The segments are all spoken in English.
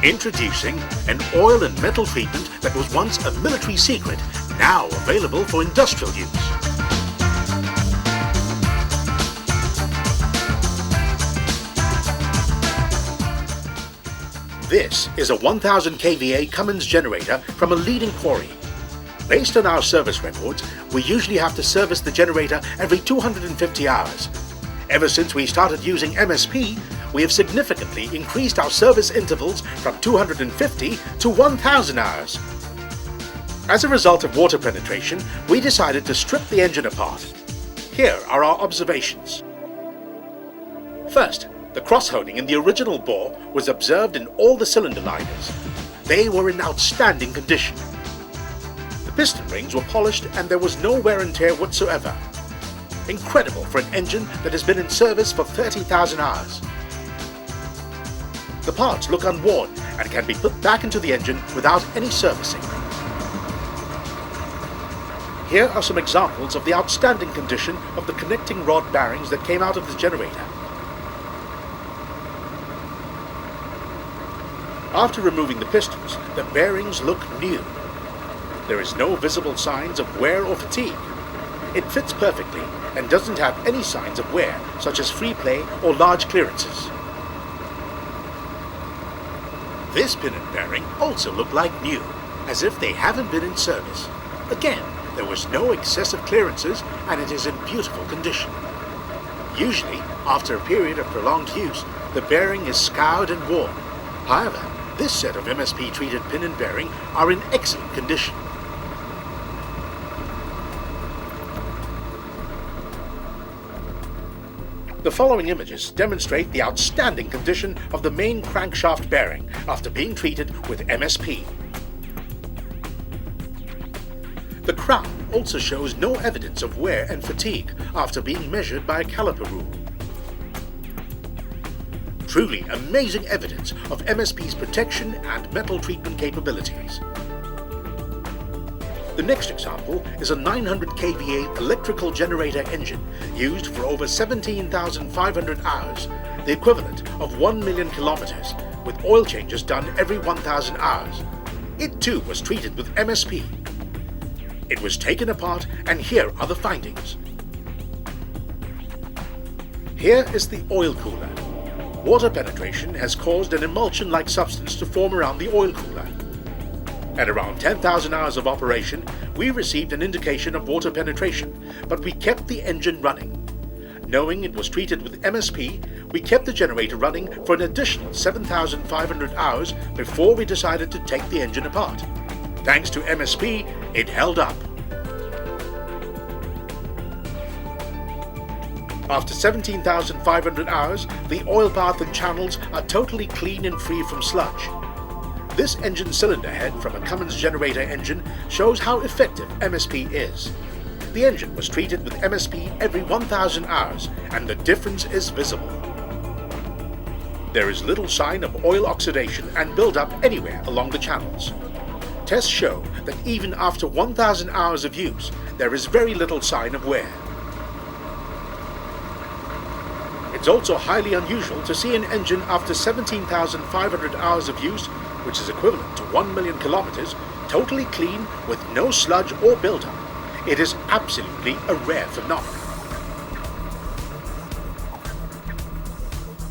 Introducing an oil and metal treatment that was once a military secret, now available for industrial use. This is a 1000 kVA Cummins generator from a leading quarry. Based on our service records, we usually have to service the generator every 250 hours. Ever since we started using MSP, we have significantly increased our service intervals from 250 to 1000 hours. As a result of water penetration, we decided to strip the engine apart. Here are our observations. First, the cross-honing in the original bore was observed in all the cylinder liners. They were in outstanding condition. The piston rings were polished and there was no wear and tear whatsoever. Incredible for an engine that has been in service for 30,000 hours. The parts look unworn and can be put back into the engine without any servicing. Here are some examples of the outstanding condition of the connecting rod bearings that came out of the generator. After removing the pistons, the bearings look new. There is no visible signs of wear or fatigue. It fits perfectly and doesn't have any signs of wear, such as free play or large clearances. This pin and bearing also look like new, as if they haven't been in service. Again, there was no excessive clearances and it is in beautiful condition. Usually, after a period of prolonged use, the bearing is scoured and worn. However, this set of MSP treated pin and bearing are in excellent condition. The following images demonstrate the outstanding condition of the main crankshaft bearing after being treated with MSP. The crown also shows no evidence of wear and fatigue after being measured by a caliper rule. Truly amazing evidence of MSP's protection and metal treatment capabilities. The next example is a 900 kVA electrical generator engine used for over 17,500 hours, the equivalent of 1 million kilometers, with oil changes done every 1,000 hours. It too was treated with MSP. It was taken apart and here are the findings. Here is the oil cooler. Water penetration has caused an emulsion-like substance to form around the oil cooler. At around 10,000 hours of operation, we received an indication of water penetration, but we kept the engine running. Knowing it was treated with MSP, we kept the generator running for an additional 7,500 hours before we decided to take the engine apart. Thanks to MSP, it held up. After 17,500 hours, the oil bath and channels are totally clean and free from sludge. This engine cylinder head from a Cummins generator engine shows how effective MSP is. The engine was treated with MSP every 1,000 hours and the difference is visible. There is little sign of oil oxidation and buildup anywhere along the channels. Tests show that even after 1,000 hours of use, there is very little sign of wear. It's also highly unusual to see an engine after 17,500 hours of use, which is equivalent to 1 million kilometers, totally clean with no sludge or buildup. It is absolutely a rare phenomenon.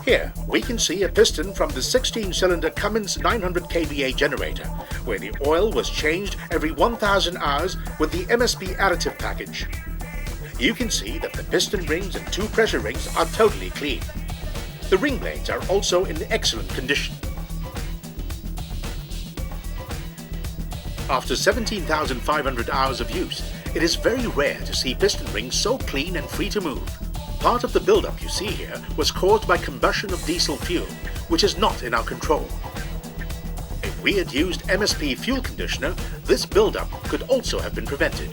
Here we can see a piston from the 16-cylinder Cummins 900 kVA generator, where the oil was changed every 1,000 hours with the MSP additive package. You can see that the piston rings and two pressure rings are totally clean. The ring blades are also in excellent condition. After 17,500 hours of use, it is very rare to see piston rings so clean and free to move. Part of the buildup you see here was caused by combustion of diesel fuel, which is not in our control. If we had used MSP fuel conditioner, this buildup could also have been prevented.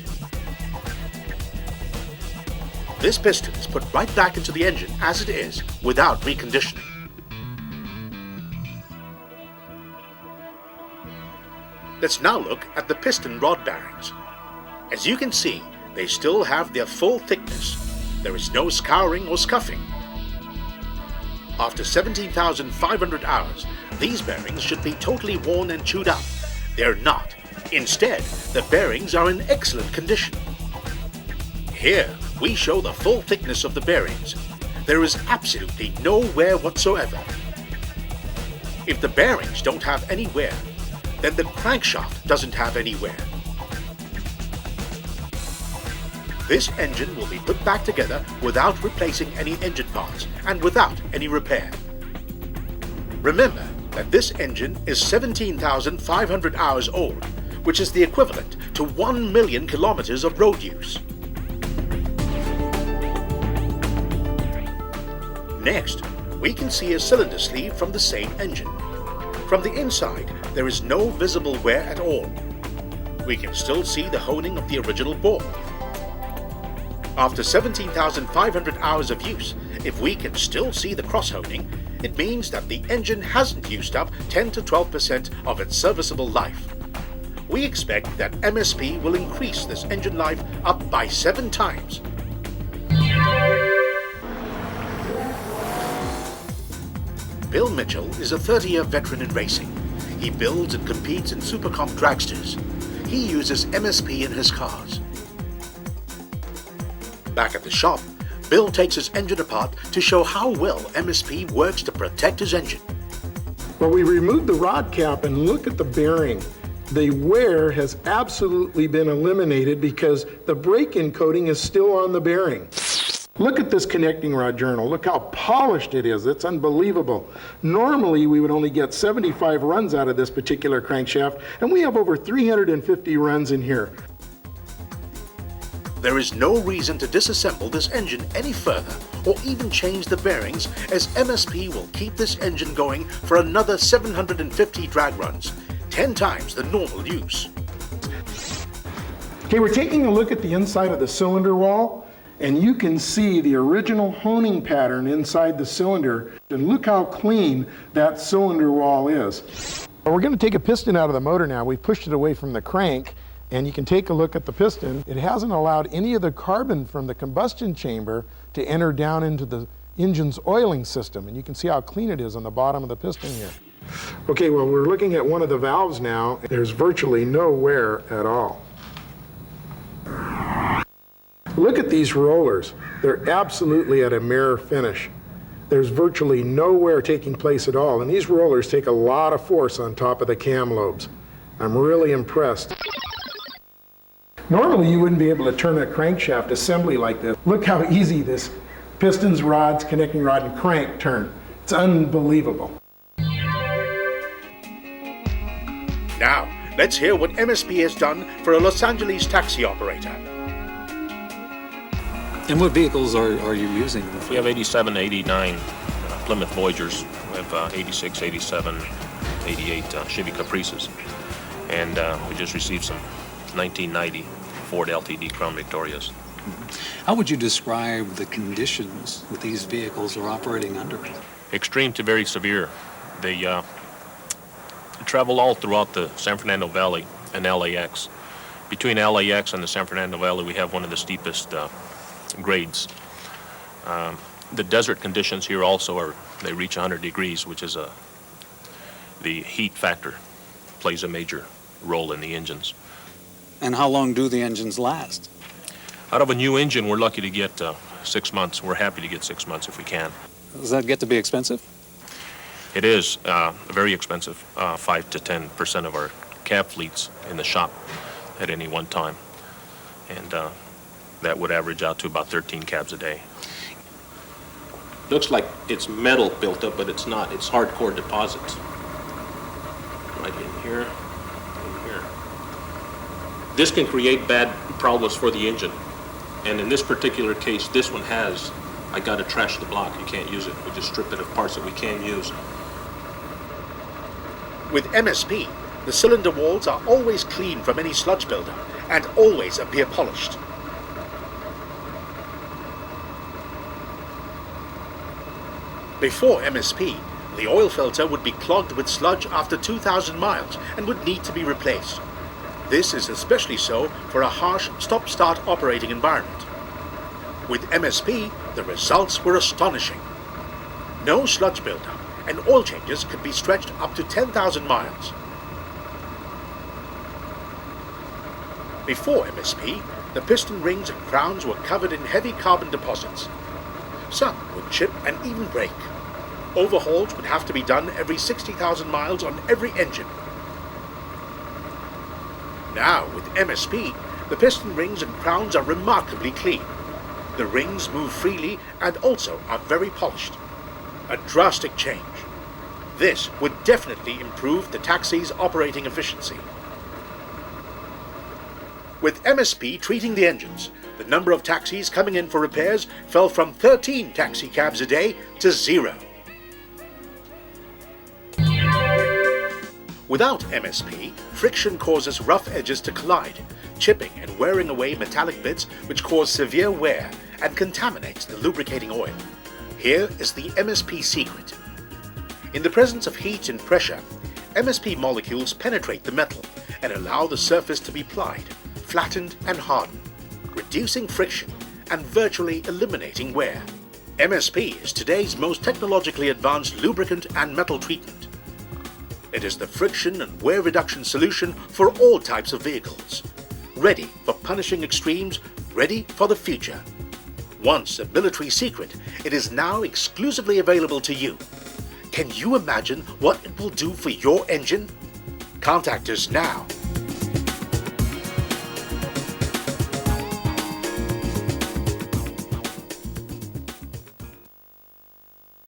This piston is put right back into the engine as it is, without reconditioning. Let's now look at the piston rod bearings. As you can see, they still have their full thickness. There is no scouring or scuffing. After 17,500 hours, these bearings should be totally worn and chewed up. They're not. Instead, the bearings are in excellent condition. Here, we show the full thickness of the bearings. There is absolutely no wear whatsoever. If the bearings don't have any wear, then the crankshaft doesn't have any wear. This engine will be put back together without replacing any engine parts and without any repair. Remember that this engine is 17,500 hours old, which is the equivalent to 1 million kilometers of road use. Next, we can see a cylinder sleeve from the same engine. From the inside, there is no visible wear at all. We can still see the honing of the original bore. After 17,500 hours of use, if we can still see the cross-honing, it means that the engine hasn't used up 10 to 12% of its serviceable life. We expect that MSP will increase this engine life up by 7 times. Bill Mitchell is a 30-year veteran in racing. He builds and competes in supercomp dragsters. He uses MSP in his cars. Back at the shop, Bill takes his engine apart to show how well MSP works to protect his engine. Well, we removed the rod cap and look at the bearing. The wear has absolutely been eliminated because the break-in coating is still on the bearing. Look at this connecting rod journal. Look how polished it is. It's unbelievable. Normally, we would only get 75 runs out of this particular crankshaft, and we have over 350 runs in here. There is no reason to disassemble this engine any further or even change the bearings, as MSP will keep this engine going for another 750 drag runs, 10 times the normal use. Okay, we're taking a look at the inside of the cylinder wall, and you can see the original honing pattern inside the cylinder, and look how clean that cylinder wall is. We're going to take a piston out of the motor now. We've pushed it away from the crank, and you can take a look at the piston. It hasn't allowed any of the carbon from the combustion chamber to enter down into the engine's oiling system, and you can see how clean it is on the bottom of the piston here. Okay, well, we're looking at one of the valves now. There's virtually no wear at all. Look at these rollers. They're absolutely at a mirror finish. There's virtually no wear taking place at all, and these rollers take a lot of force on top of the cam lobes. I'm really impressed. Normally, you wouldn't be able to turn a crankshaft assembly like this. Look how easy this pistons, rods, connecting rod, and crank turn. It's unbelievable. Now, let's hear what MSP has done for a Los Angeles taxi operator. And what vehicles are you using? We have 87, 89 Plymouth Voyagers. We have 86, 87, 88 Chevy Caprices. And we just received some 1990 Ford LTD Crown Victorias. How would you describe the conditions that these vehicles are operating under? Extreme to very severe. They travel all throughout the San Fernando Valley and LAX. Between LAX and the San Fernando Valley, we have one of the steepest grades. The desert conditions here also they reach 100 degrees, which is the heat factor plays a major role in the engines. And how long do the engines last? Out of a new engine, we're lucky to get 6 months. We're happy to get 6 months if we can. Does that get to be expensive? It is very expensive. 5 to 10% of our cab fleets in the shop at any one time. And that would average out to about 13 cabs a day. Looks like it's metal built up, but it's not. It's hardcore deposits. Right in here, in here. This can create bad problems for the engine. And in this particular case, this one has, I gotta trash the block. You can't use it. We just strip it of parts that we can use. With MSP, the cylinder walls are always clean from any sludge buildup and always appear polished. Before MSP, the oil filter would be clogged with sludge after 2,000 miles and would need to be replaced. This is especially so for a harsh stop-start operating environment. With MSP, the results were astonishing. No sludge buildup, and oil changes can be stretched up to 10,000 miles. Before MSP, the piston rings and crowns were covered in heavy carbon deposits. Some would chip and even break. Overhauls would have to be done every 60,000 miles on every engine. Now, with MSP, the piston rings and crowns are remarkably clean. The rings move freely and also are very polished. A drastic change. This would definitely improve the taxi's operating efficiency. With MSP treating the engines, the number of taxis coming in for repairs fell from 13 taxi cabs a day to 0. Without MSP, friction causes rough edges to collide, chipping and wearing away metallic bits which cause severe wear and contaminates the lubricating oil. Here is the MSP secret. In the presence of heat and pressure, MSP molecules penetrate the metal and allow the surface to be plied, flattened and hardened, reducing friction and virtually eliminating wear. MSP is today's most technologically advanced lubricant and metal treatment. It is the friction and wear reduction solution for all types of vehicles. Ready for punishing extremes, ready for the future. Once a military secret, it is now exclusively available to you. Can you imagine what it will do for your engine? Contact us now.